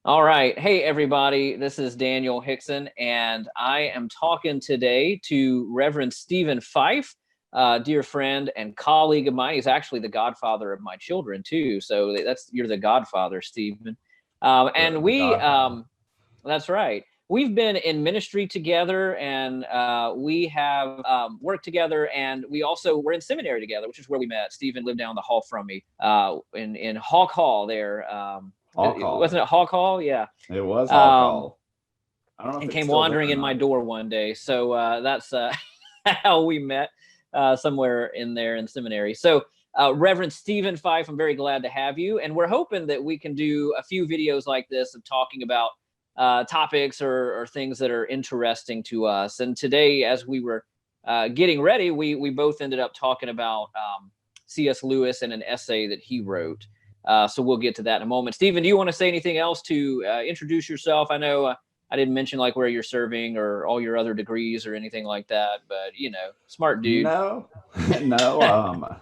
All right. Hey, everybody. This is Daniel Hixon, and I am talking today to Reverend Stephen Fife, dear friend and colleague of mine. He's actually the godfather of my children, too. So you're the godfather, Stephen. And The we, Godfather. that's right. We've been in ministry together, and we have worked together, and we also were in seminary together, which is where we met. Stephen lived down the hall from me in Hawk Hall there. Hall Wasn't Call. it Hawk Hall? Yeah. It was Hall Um, Call. I don't know if and it's came still there wandering or in my not. door one day. So that's how we met somewhere in there in seminary. So Reverend Stephen Fife, I'm very glad to have you. And we're hoping that we can do a few videos like this of talking about topics or things that are interesting to us. And today, as we were getting ready, we both ended up talking about C.S. Lewis and an essay that he wrote. So we'll get to that in a moment. Stephen, do you want to say anything else to introduce yourself? I know I didn't mention like where you're serving or all your other degrees or anything like that, but smart dude. No, no.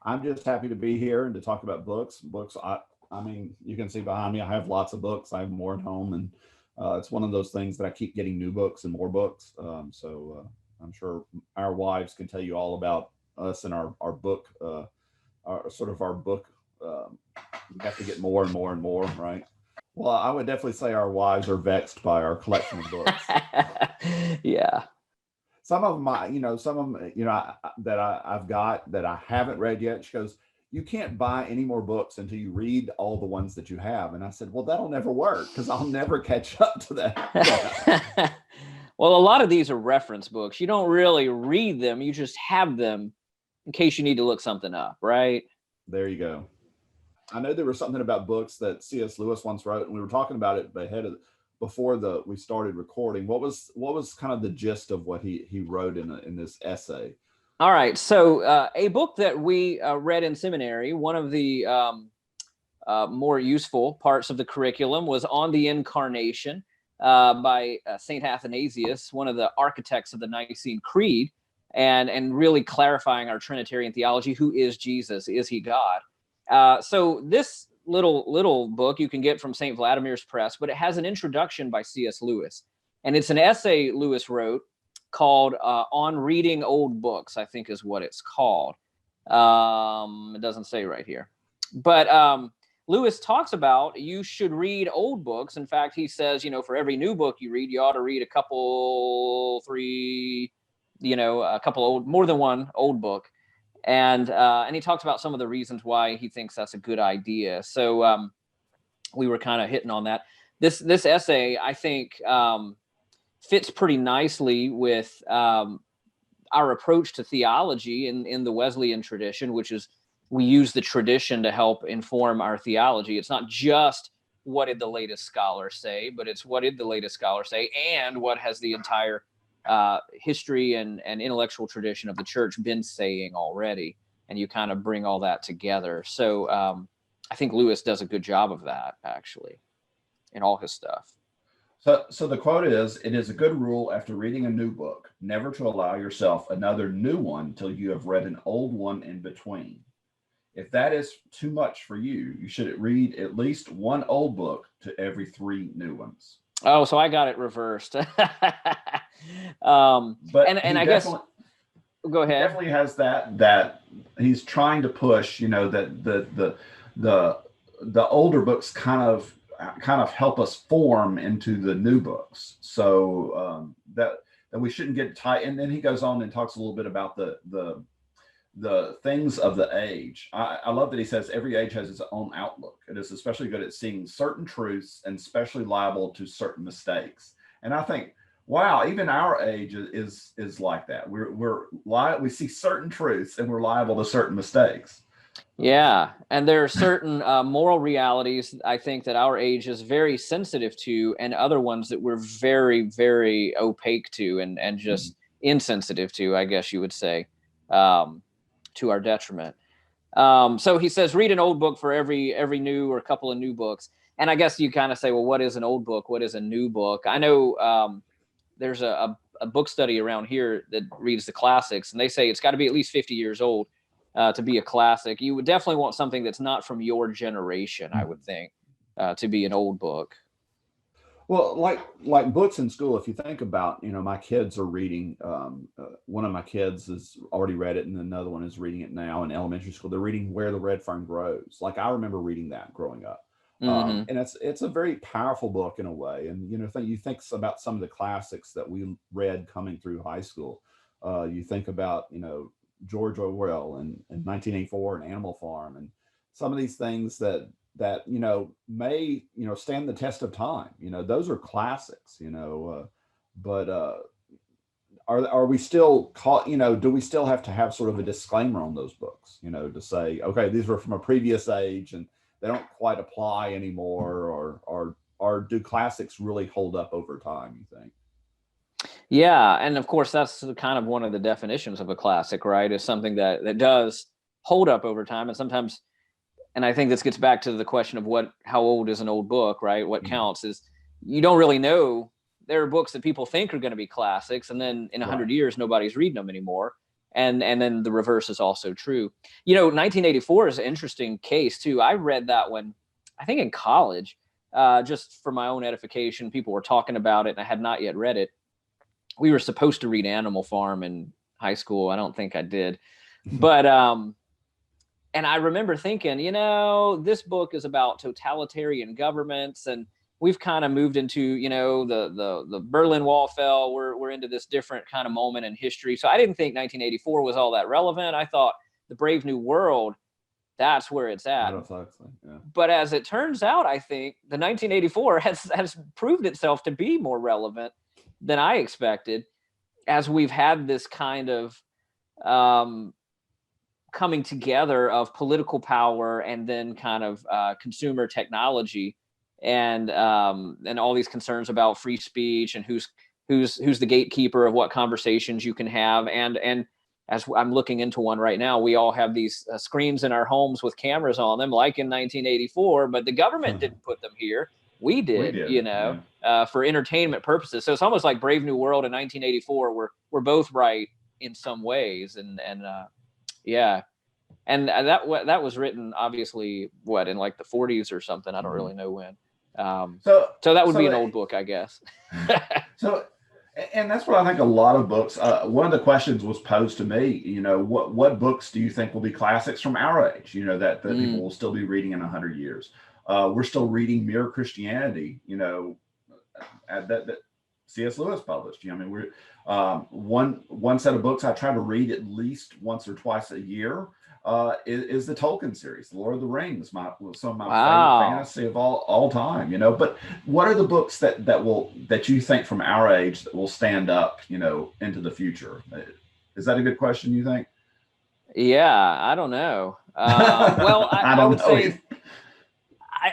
I'm just happy to be here and to talk about books. Books. I mean, you can see behind me. I have lots of books. I have more at home, and it's one of those things that I keep getting new books and more books. I'm sure our wives can tell you all about us and our book, our book. Um, we have to get more and more and more, right? Well, I would definitely say our wives are vexed by our collection of books. Yeah. Some of them, some of them, I've got that I haven't read yet. She goes, "You can't buy any more books until you read all the ones that you have." And I said, "Well, that'll never work because I'll never catch up to that." Well, a lot of these are reference books. You don't really read them. You just have them in case you need to look something up, right? There you go. I know there was something about books that C.S. Lewis once wrote, and we were talking about it before we started recording. What was kind of the gist of what he wrote in this essay? All right. So a book that we read in seminary, one of the more useful parts of the curriculum was On the Incarnation by St. Athanasius, one of the architects of the Nicene Creed, and really clarifying our Trinitarian theology. Who is Jesus? Is he God? So this little book you can get from St. Vladimir's Press, but it has an introduction by C.S. Lewis. And it's an essay Lewis wrote called On Reading Old Books, I think is what it's called. It doesn't say right here. But Lewis talks about you should read old books. In fact, he says, for every new book you read, you ought to read a couple, three, a couple old, more than one old book. And he talks about some of the reasons why he thinks that's a good idea. So we were kind of hitting on that. This essay, I think, fits pretty nicely with our approach to theology in the Wesleyan tradition, which is we use the tradition to help inform our theology. It's not just what did the latest scholar say, but it's what did the latest scholar say and what has the entire history and intellectual tradition of the church been saying already. And you kind of bring all that together. So I think Lewis does a good job of that, actually, in all his stuff. So the quote is, "It is a good rule after reading a new book, never to allow yourself another new one till you have read an old one in between. If that is too much for you, you should read at least one old book to every three new ones." Oh, so I got it reversed. But and he I guess go he ahead. definitely has that he's trying to push, that the older books kind of help us form into the new books. So that we shouldn't get tight. And then he goes on and talks a little bit about the things of the age. I love that he says every age has its own outlook. It is especially good at seeing certain truths and especially liable to certain mistakes. And I think, wow, even our age is like that. We see certain truths and we're liable to certain mistakes. Yeah, and there are certain moral realities I think that our age is very sensitive to, and other ones that we're very, very opaque to, and just insensitive to, I guess you would say, to our detriment. So he says, read an old book for every new or couple of new books. And I guess you kind of say, well, what is an old book? What is a new book? I know there's a book study around here that reads the classics, and they say it's got to be at least 50 years old to be a classic. You would definitely want something that's not from your generation, I would think, to be an old book. Well, like books in school, if you think about, my kids are reading, one of my kids has already read it and another one is reading it now in elementary school. They're reading Where the Red Fern Grows. Like I remember reading that growing up. Mm-hmm. And it's a very powerful book in a way. And, you think about some of the classics that we read coming through high school. You think about, George Orwell and 1984 and Animal Farm and some of these things that may stand the test of time. Those are classics. But are we still caught? Do we still have to have sort of a disclaimer on those books? To say, okay, these were from a previous age and they don't quite apply anymore, or do classics really hold up over time, you think? Yeah, and of course that's kind of one of the definitions of a classic, right? Is something that does hold up over time, and sometimes. And I think this gets back to the question of how old is an old book, right? What counts is you don't really know. There are books that people think are going to be classics, and then in 100 years, nobody's reading them anymore. And then the reverse is also true. 1984 is an interesting case too. I read that one, I think in college, just for my own edification. People were talking about it, and I had not yet read it. We were supposed to read Animal Farm in high school. I don't think I did, but and I remember thinking, this book is about totalitarian governments, and we've kind of moved into, the Berlin Wall fell. We're into this different kind of moment in history. So I didn't think 1984 was all that relevant. I thought the Brave New World, that's where it's at. Yeah. But as it turns out, I think the 1984 has proved itself to be more relevant than I expected, as we've had this kind of coming together of political power and then kind of consumer technology and all these concerns about free speech and who's the gatekeeper of what conversations you can have. And as I'm looking into one right now, we all have these screens in our homes with cameras on them, like in 1984, but the government didn't put them here. We did. For entertainment purposes. So it's almost like Brave New World and 1984 we're both right in some ways. And yeah. And that was written obviously in like the 40s or something. I don't really know when. So that would be an old book, I guess. And that's what I think a lot of books, one of the questions was posed to me, what books do you think will be classics from our age, that people will still be reading in 100 years? We're still reading Mere Christianity, that C.S. Lewis published. We're one set of books I try to read at least once or twice a year is the Tolkien series, The Lord of the Rings, some of my favorite fantasy of all time. But what are the books that you think from our age that will stand up, into the future? Is that a good question, you think? Yeah, I don't know. Well, I would say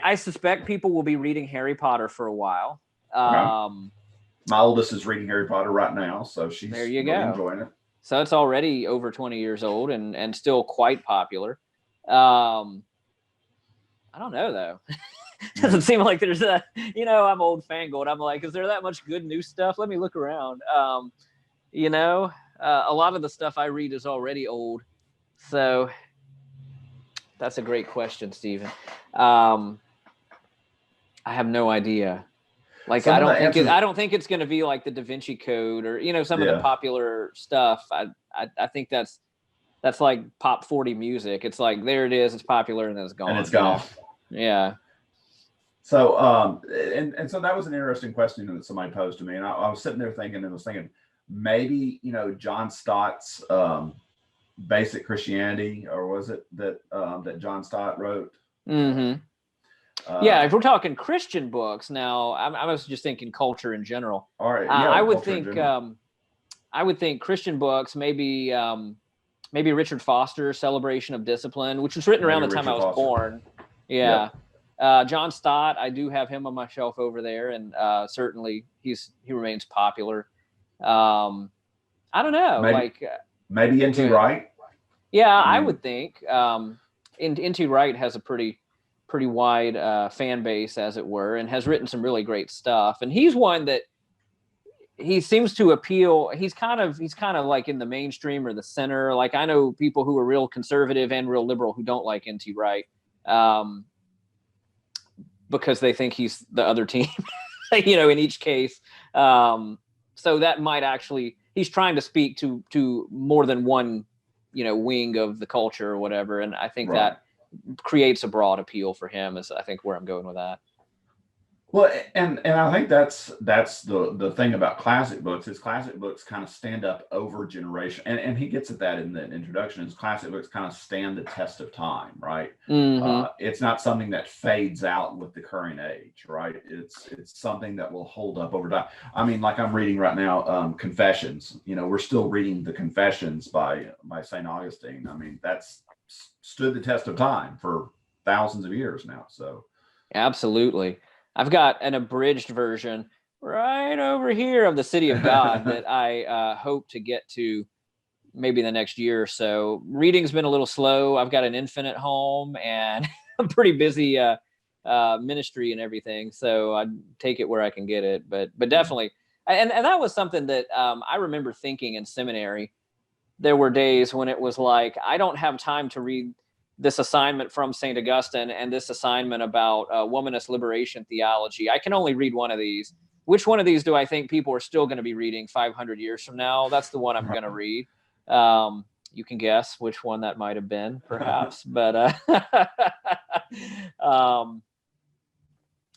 I suspect people will be reading Harry Potter for a while. My oldest is reading Harry Potter right now, so she's really enjoying it. So it's already over 20 years old and still quite popular. I don't know, though. Doesn't seem like there's I'm old fangled. I'm like, is there that much good new stuff? Let me look around. A lot of the stuff I read is already old. So that's a great question, Stephen. I have no idea. Like, I don't think it's going to be like the Da Vinci Code or, some of the popular stuff. I think that's like pop 40 music. It's like, there it is. It's popular and then it's gone. And it's gone. Yeah. So, and so that was an interesting question that somebody posed to me. And I was sitting there thinking maybe, John Stott's Basic Christianity, or was it that John Stott wrote? Mm-hmm. If we're talking Christian books now, I was just thinking culture in general. All right. I would think Christian books, maybe Richard Foster's Celebration of Discipline, which was written around the time I was born. Yeah. Yep. John Stott, I do have him on my shelf over there, and certainly he remains popular. I don't know, maybe N.T. Wright. Yeah, I would think N.T. Wright has a pretty wide fan base, as it were, and has written some really great stuff. And he's one that he seems to appeal. He's kind of like in the mainstream or the center. Like, I know people who are real conservative and real liberal who don't like N.T. Wright because they think he's the other team. in each case. So that might actually, he's trying to speak to more than one, wing of the culture or whatever. And I think that creates a broad appeal for him, is I think where I'm going with that. Well, and I think that's the thing about classic books, is classic books kind of stand up over generation, and he gets at that in the introduction, is classic books kind of stand the test of time, right? It's not something that fades out with the current age, right? It's something that will hold up over time. I mean, like I'm reading right now, Confessions. We're still reading the Confessions by St. Augustine. I mean, that's stood the test of time for thousands of years now. So absolutely. I've got an abridged version right over here of the City of God that I hope to get to maybe the next year or so. Reading's been a little slow. I've got an infant at home and a pretty busy ministry and everything. So I take it where I can get it. But definitely, and that was something that I remember thinking in seminary. There were days when it was like, I don't have time to read this assignment from St. Augustine and this assignment about womanist liberation theology. I can only read one of these. Which one of these do I think people are still going to be reading 500 years from now? That's the one I'm going to read. You can guess which one that might have been, perhaps. But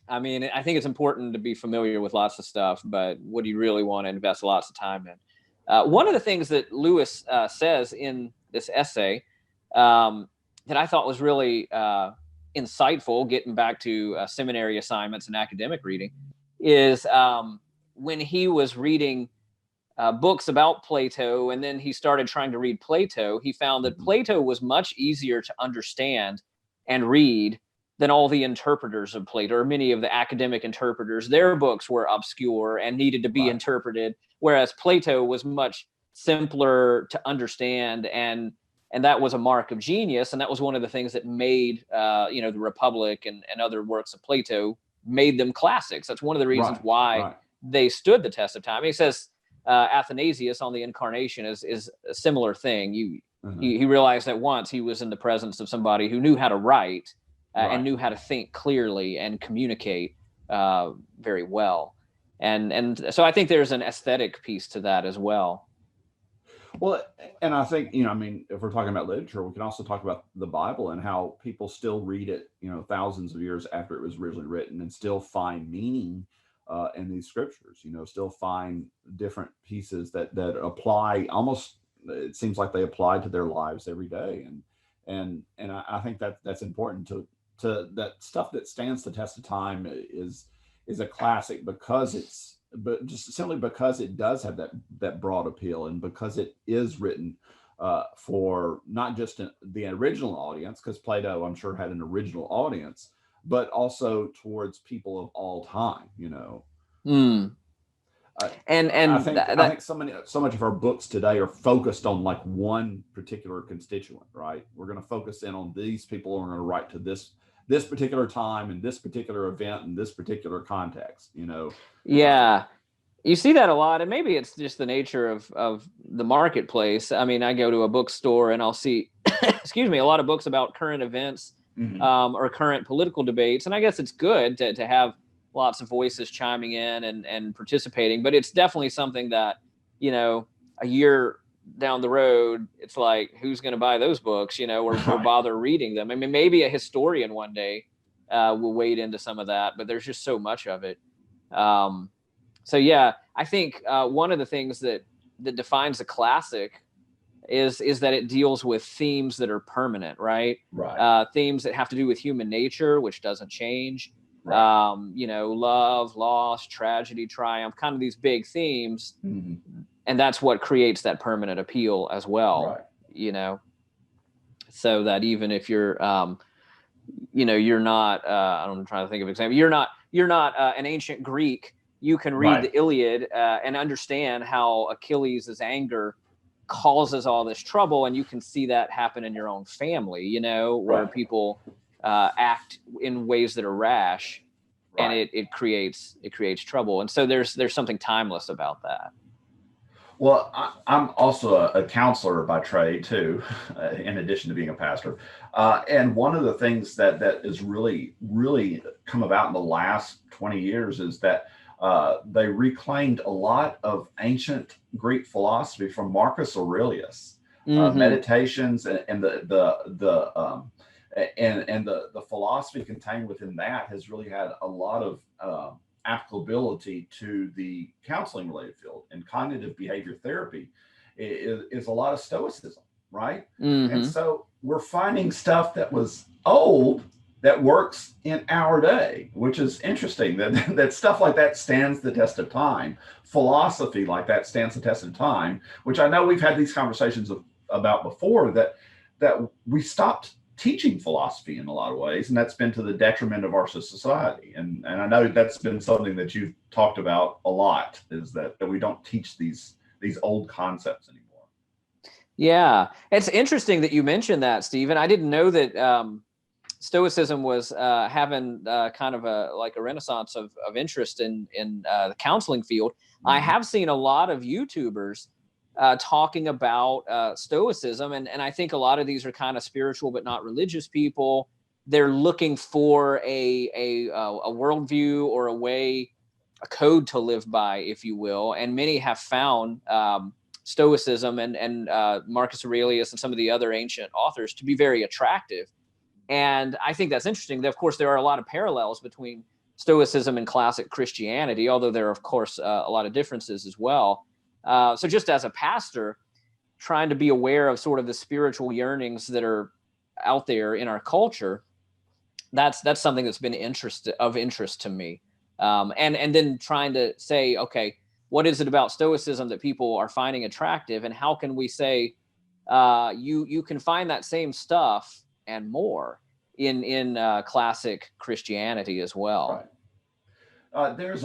I mean, I think it's important to be familiar with lots of stuff, but what do you really want to invest lots of time in? One of the things that Lewis says in this essay, that I thought was really insightful, getting back to seminary assignments and academic reading, is when he was reading books about Plato, and then he started trying to read Plato, he found that Plato was much easier to understand and read than all the interpreters of Plato, or many of the academic interpreters. Their books were obscure and needed to be interpreted, whereas Plato was much simpler to understand, and that was a mark of genius. And that was one of the things that made, the Republic and other works of Plato made them classics. That's one of the reasons why they stood the test of time. He says Athanasius on the Incarnation is a similar thing. He realized that once he was in the presence of somebody who knew how to write and knew how to think clearly and communicate very well. And so I think there's an aesthetic piece to that as well. Well, and I think, if we're talking about literature, we can also talk about the Bible and how people still read it, thousands of years after it was originally written, and still find meaning in these scriptures, still find different pieces that apply, almost, it seems like they apply to their lives every day. And I think that's important to that stuff that stands the test of time is a classic, but just simply because it does have that broad appeal, and because it is written for not just the original audience, because Plato, I'm sure, had an original audience, but also towards people of all time, And I think so much of our books today are focused on like one particular constituent, right? We're going to focus in on these people, and we're going to write to this particular time and this particular event and this particular context, Yeah. You see that a lot, and maybe it's just the nature of the marketplace. I mean, I go to a bookstore and I'll see, a lot of books about current events or current political debates. And I guess it's good to have lots of voices chiming in and participating, but it's definitely something that, a year down the road, it's like, who's going to buy those books, or bother reading them? I mean, maybe a historian one day will wade into some of that, but there's just so much of it. So yeah, I think one of the things that defines a classic is that it deals with themes that are permanent, right? Themes that have to do with human nature, which doesn't change. Love, loss, tragedy, triumph, kind of these big themes. And that's what creates that permanent appeal as well, so that even if you're, you're not, I'm trying to think of an example. You're not an ancient Greek. You can read the Iliad and understand how Achilles' anger causes all this trouble, and you can see that happen in your own family, where people act in ways that are rash, and it creates trouble. And so there's something timeless about that. Well, I'm also a counselor by trade too, in addition to being a pastor. And one of the things that is really, really come about in the last 20 years is that they reclaimed a lot of ancient Greek philosophy from Marcus Aurelius, meditations, and the philosophy contained within that has really had a lot of applicability to the counseling related field. And cognitive behavior therapy is a lot of Stoicism, right? And so we're finding stuff that was old that works in our day, which is interesting, that stuff like that stands the test of time. Philosophy like that stands the test of time, which I know we've had these conversations about before, that we stopped teaching philosophy in a lot of ways, and that's been to the detriment of our society. And I know that's been something that you've talked about a lot, is that we don't teach these old concepts anymore. Yeah, it's interesting that you mentioned that, Stephen. I didn't know that Stoicism was having kind of a renaissance of interest in the counseling field. I have seen a lot of YouTubers talking about Stoicism, and I think a lot of these are kind of spiritual but not religious people. They're looking for a worldview or a code to live by, if you will. And many have found Stoicism and Marcus Aurelius and some of the other ancient authors to be very attractive. And I think that's interesting. Of course, there are a lot of parallels between Stoicism and classic Christianity, although there are, of course, a lot of differences as well. So just as a pastor, trying to be aware of sort of the spiritual yearnings that are out there in our culture, that's something that's been of interest to me. And then trying to say, okay, what is it about Stoicism that people are finding attractive, and how can we say you can find that same stuff and more in classic Christianity as well? Right. There's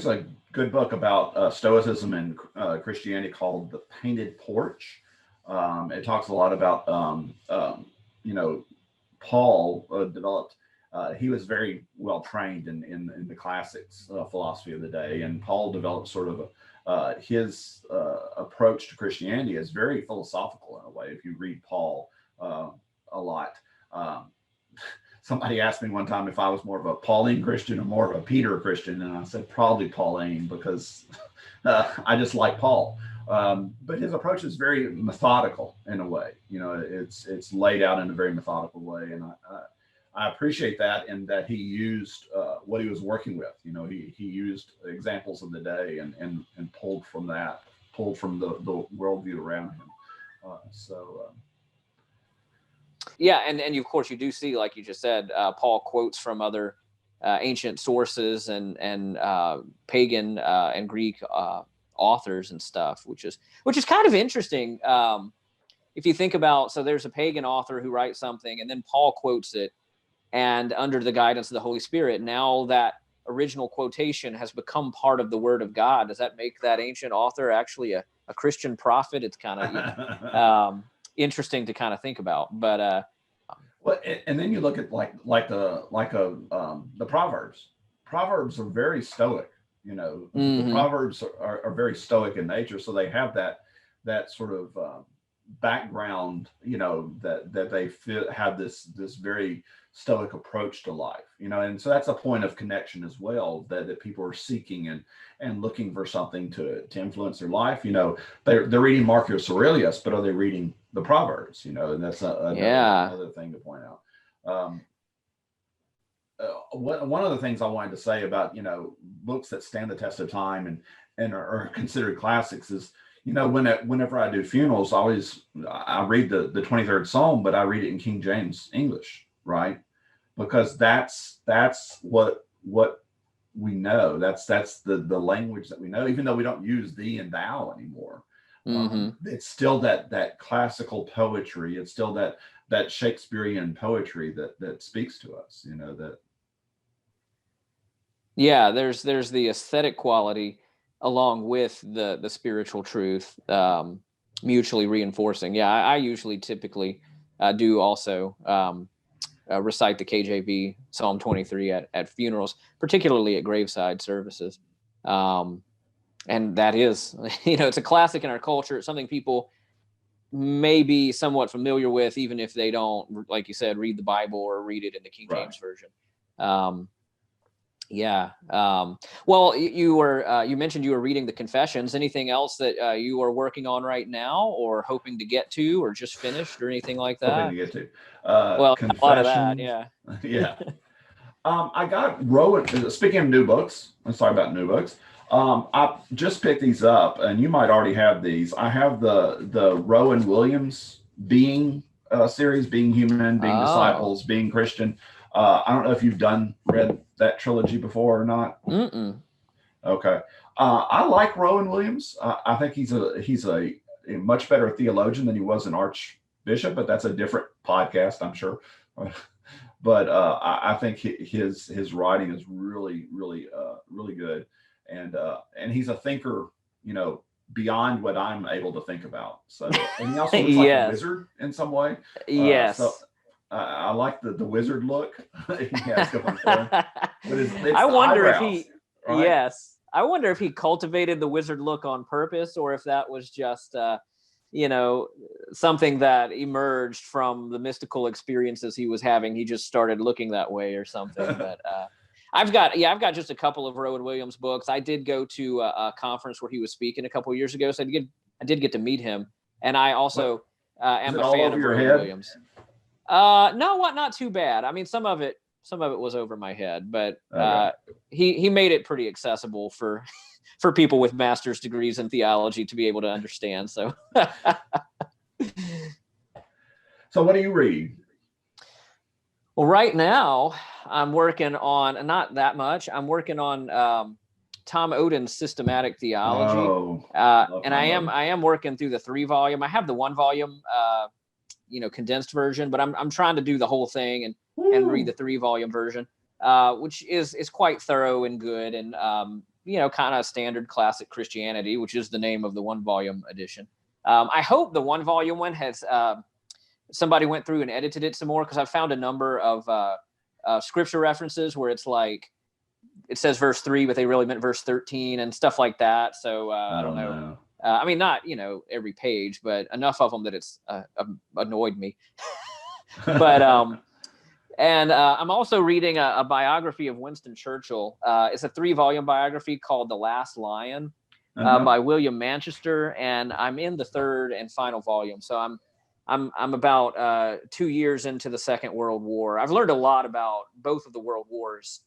a good book about Stoicism and Christianity called The Painted Porch. It talks a lot about Paul developed. He was very well trained in the classics philosophy of the day, and Paul developed sort of his approach to Christianity is very philosophical in a way. If you read Paul a lot. Somebody asked me one time if I was more of a Pauline Christian or more of a Peter Christian, and I said probably Pauline, because I just like Paul. But his approach is very methodical in a way. It's laid out in a very methodical way, and I appreciate that, and that he used what he was working with. He used examples of the day and pulled from the worldview around him. Yeah, and of course you do see, like you just said, Paul quotes from other ancient sources and pagan and Greek authors and stuff, which is kind of interesting. If you think about, so there's a pagan author who writes something, and then Paul quotes it, and under the guidance of the Holy Spirit, now that original quotation has become part of the Word of God. Does that make that ancient author actually a Christian prophet? It's kind of interesting to kind of think about. But well, and then you look at the Proverbs. Proverbs are very stoic. The Proverbs are very stoic in nature, so they have that sort of background, that they have this very stoic approach to life, and so that's a point of connection as well, that people are seeking and looking for something to influence their life. They're reading Marcus Aurelius, but are they reading the Proverbs? And that's another thing to point out. One of the things I wanted to say about books that stand the test of time and are considered classics is, whenever I do funerals, I read the 23rd Psalm, but I read it in King James English, right? Because that's what we know. That's the language that we know, even though we don't use thee and thou anymore. It's still that classical poetry. It's still that Shakespearean poetry that speaks to us. Yeah, there's the aesthetic quality along with the spiritual truth, mutually reinforcing. Yeah, I usually typically do also recite the KJV Psalm 23 at funerals, particularly at graveside services. And that is, it's a classic in our culture. It's something people may be somewhat familiar with, even if they don't, like you said, read the Bible or read it in the King James Version. Yeah. Well, you mentioned you were reading the Confessions. Anything else that you are working on right now, or hoping to get to, or just finished, or anything like Hoping that? to get to Well, a lot of that. Confessions. Yeah. Yeah. I got Rowan. Speaking of new books, let's talk about new books. I just picked these up, and you might already have these. I have the Rowan Williams Being series, Being Human, Being Oh. Disciples, Being Christian. I don't know if you've read that trilogy before or not. Mm-mm. Okay. I like Rowan Williams. I think he's a much better theologian than he was an archbishop, but that's a different podcast, I'm sure. But I think his writing is really, really, really good, and he's a thinker, beyond what I'm able to think about. So, and he also looks like a Yes. wizard in some way. Yes. So I like the wizard look he has going for him. But it's I wonder if eyebrows, he. right? Yes. I wonder if he cultivated the wizard look on purpose, or if that was just something that emerged from the mystical experiences he was having. He just started looking that way or something. But I've got just a couple of Rowan Williams books. I did go to a conference where he was speaking a couple of years ago, so I did get to meet him. And I also am a fan of Rowan Williams. No, not too bad. I mean, some of it was over my head, but he made it pretty accessible for people with master's degrees in theology to be able to understand. So, so what do you read? Well, right now I'm working on, not that much. I'm working on Tom Oden's systematic theology, and I am working through the 3-volume. I have the 1-volume, condensed version, but I'm trying to do the whole thing and read the 3-volume version, which is quite thorough and good, and kind of standard classic Christianity, which is the name of the 1-volume edition. I hope the 1-volume one has somebody went through and edited it some more, because I found a number of scripture references where it's like it says verse 3, but they really meant verse 13 and stuff like that. So I don't know. I mean, not every page, but enough of them that it's annoyed me. But and I'm also reading a biography of Winston Churchill. It's a 3-volume biography called The Last Lion by William Manchester, and I'm in the 3rd and final volume. So I'm about 2 years into the Second World War. I've learned a lot about both of the world wars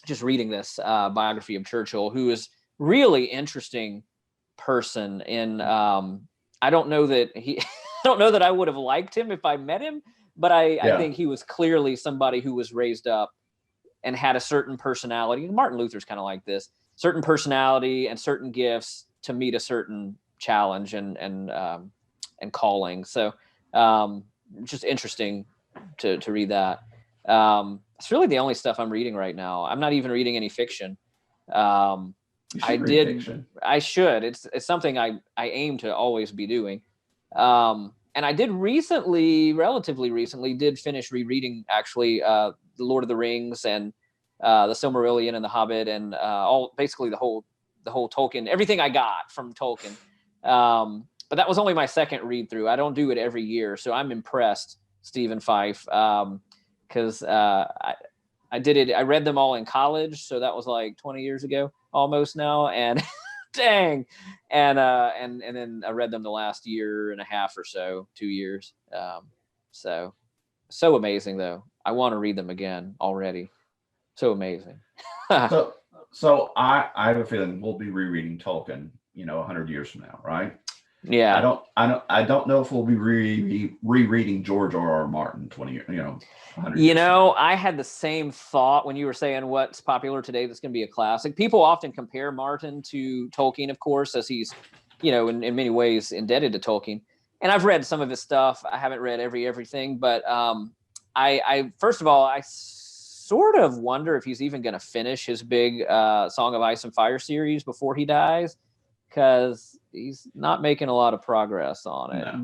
just reading this biography of Churchill, who is really interesting person. And I don't know that I would have liked him if I met him, but I think he was clearly somebody who was raised up and had a certain personality. Martin Luther's kind of like this, certain personality and certain gifts to meet a certain challenge and calling. So just interesting to read that. It's really the only stuff I'm reading right now. I'm not even reading any fiction. Fiction. I should. It's something I aim to always be doing. And I did relatively recently, did finish rereading actually The Lord of the Rings and the Silmarillion and the Hobbit and basically the whole Tolkien, everything I got from Tolkien. But that was only my second read through. I don't do it every year, so I'm impressed, Stephen Fife, because I did it. I read them all in college, so that was like 20 years ago, almost now, and dang, and then I read them the last year and a half or so, 2 years. So amazing though. I want to read them again already. So amazing. So I have a feeling we'll be rereading Tolkien, 100 years from now, right? Yeah. I don't know if we'll be rereading George R.R. Martin 20 years, 100 years. I had the same thought when you were saying what's popular today that's going to be a classic. People often compare Martin to Tolkien, of course, as he's, in many ways indebted to Tolkien. And I've read some of his stuff. I haven't read everything, but I first of all, I sort of wonder if he's even going to finish his big Song of Ice and Fire series before he dies, because he's not making a lot of progress on it. No.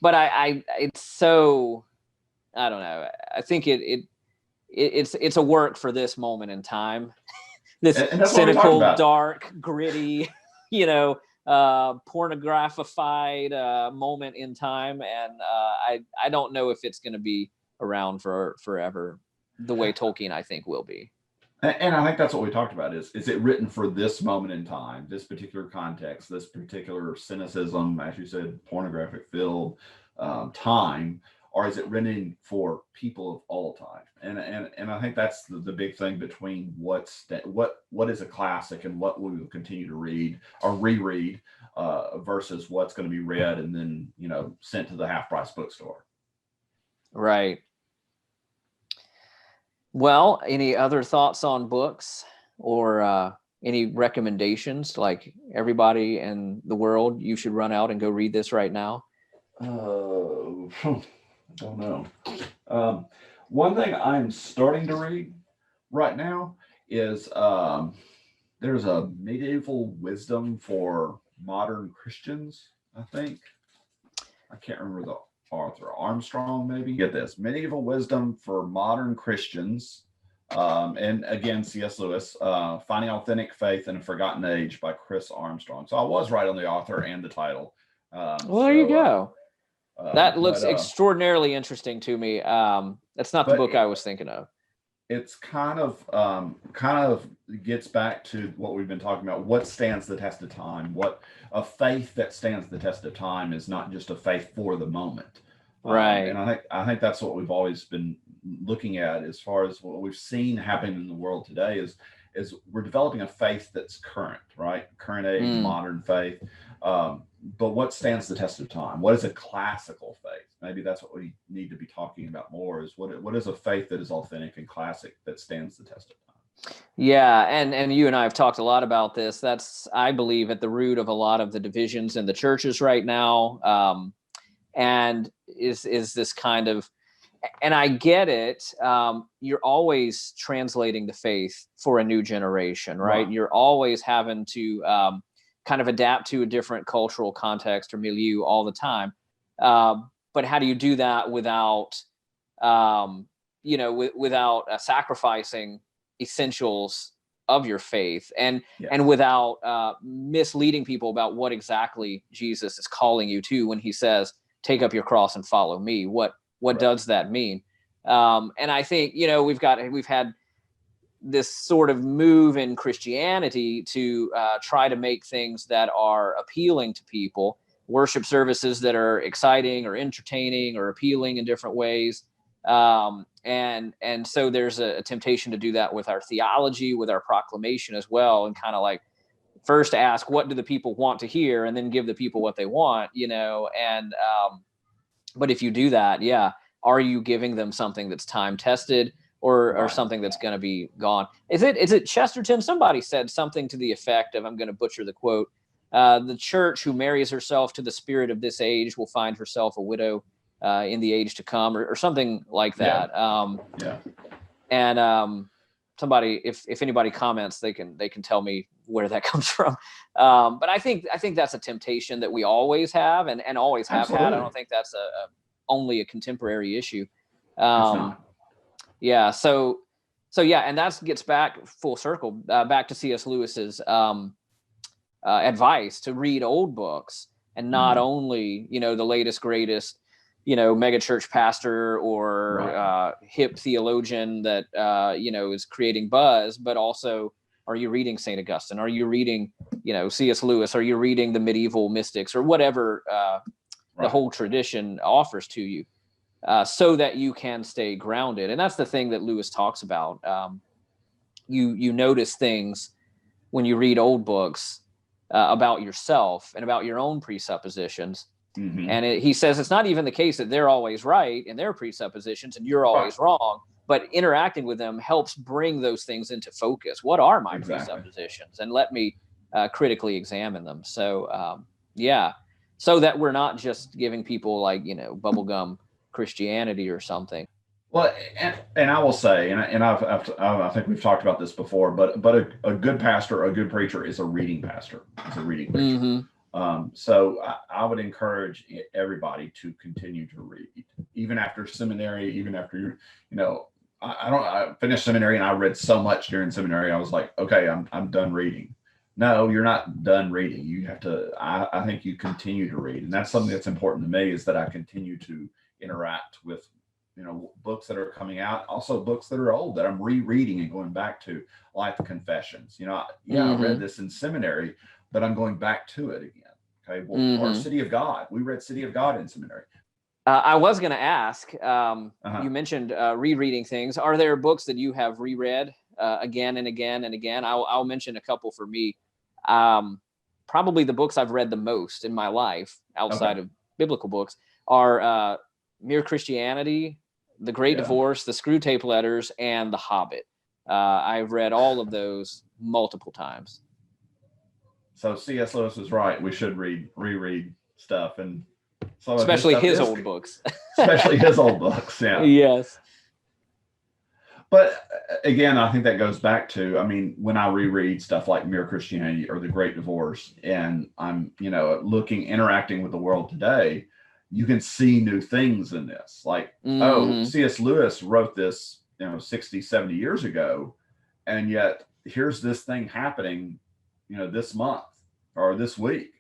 But I it's so, I don't know. I think it's a work for this moment in time. This cynical, dark, gritty, pornographified moment in time, and I don't know if it's going to be around for forever. the way Tolkien, I think, will be. And I think that's what we talked about is it written for this moment in time, this particular context, this particular cynicism, as you said, pornographic filled time, or is it written for people of all time? And I think that's the big thing between what is a classic and what we will continue to read or reread versus what's going to be read and then, sent to the half-price bookstore. Right. Well, any other thoughts on books or any recommendations? Like everybody in the world, you should run out and go read this right now. I don't know. One thing I'm starting to read right now is there's a medieval wisdom for modern Christians, I think. I can't remember the author, Armstrong, maybe. Get this, medieval wisdom for modern Christians, and again, C.S. Lewis, Finding Authentic Faith in a Forgotten Age by Chris Armstrong. So I was right on the author and the title. Well, there you go. That looks extraordinarily interesting to me. That's not the book I was thinking of. It's kind of gets back to what we've been talking about. What stands the test of time? What a faith that stands the test of time is not just a faith for the moment, right? And I think that's what we've always been looking at as far as what we've seen happen in the world today is we're developing a faith that's current, right? Current age, modern faith. But what stands the test of time? What is a classical faith? Maybe that's what we need to be talking about more is what is a faith that is authentic and classic that stands the test of time? Yeah, and you and I have talked a lot about this. That's, I believe, at the root of a lot of the divisions in the churches right now, and is this kind of, and I get it, you're always translating the faith for a new generation, right? Wow. You're always having to kind of adapt to a different cultural context or milieu all the time. But how do you do that without, without sacrificing essentials of your faith and without misleading people about what exactly Jesus is calling you to when he says, take up your cross and follow me? What right. does that mean? And I think, we've had this sort of move in Christianity to try to make things that are appealing to people, worship services that are exciting or entertaining or appealing in different ways. And so there's a temptation to do that with our theology, with our proclamation as well, and kind of like first ask, what do the people want to hear, and then give the people what they want, and but if you do that, are you giving them something that's time tested or something that's going to be gone? Is it Chesterton? Somebody said something to the effect of, I'm going to butcher the quote, the church who marries herself to the spirit of this age will find herself a widow in the age to come, or something like that. And somebody, if anybody comments, they can tell me where that comes from. But I think that's a temptation that we always have and always have Absolutely. Had. I don't think that's only a contemporary issue. Yeah. So and that gets back full circle, back to C.S. Lewis's advice to read old books and not only, the latest, greatest, mega church pastor or hip theologian that, is creating buzz, but also, are you reading St. Augustine? Are you reading, C.S. Lewis? Are you reading the medieval mystics or whatever the whole tradition offers to you? So that you can stay grounded. And that's the thing that Lewis talks about. You notice things when you read old books about yourself and about your own presuppositions. Mm-hmm. And he says it's not even the case that they're always right in their presuppositions and you're always wrong, but interacting with them helps bring those things into focus. What are my presuppositions? And let me critically examine them. So, so that we're not just giving people like, bubblegum Christianity or something. Well, and I will say, and I think we've talked about this before, but a good pastor, a good preacher is a reading pastor. It's a reading preacher. Mm-hmm. So I would encourage everybody to continue to read, even after seminary, even after I finished seminary and I read so much during seminary. I was like, okay, I'm done reading. No, you're not done reading. You have to. I think you continue to read, and that's something that's important to me. Is that I continue to interact with books that are coming out, also books that are old that I'm rereading and going back to, like the Confessions. I read this in seminary, but I'm going back to it again. Okay, well, or City of God. We read City of God in seminary. I was going to ask, you mentioned rereading things. Are there books that you have reread again and again and again? I'll mention a couple for me. Probably the books I've read the most in my life, outside of biblical books, are Mere Christianity, The Great Divorce, The Screwtape Letters, and The Hobbit. I've read all of those multiple times. So C.S. Lewis was right. We should reread stuff, and especially his old books. Especially his old books, yeah. Yes. But again, I think that goes back to, when I reread stuff like Mere Christianity or The Great Divorce, and I'm, interacting with the world today, you can see new things in this. Like, C.S. Lewis wrote this, 60, 70 years ago, and yet here's this thing happening, this month or this week.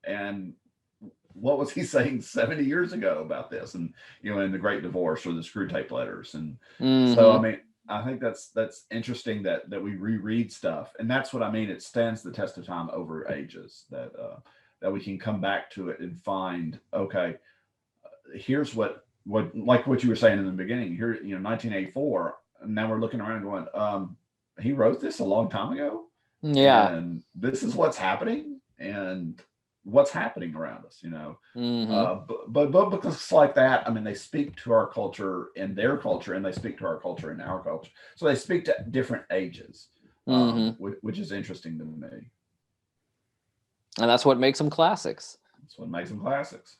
And what was he saying 70 years ago about this? And, in The Great Divorce or The Screwtape Letters. And so, I think that's interesting that we reread stuff. And that's what I mean. It stands the test of time over ages, that we can come back to it and find, okay, here's what like what you were saying in the beginning here, 1984. And now we're looking around going, he wrote this a long time ago. Yeah. And this is what's happening and what's happening around us, but books like that, they speak to our culture and their culture, and they speak to our culture and our culture. So they speak to different ages, which is interesting to me. And that's what makes them classics. That's what makes them classics.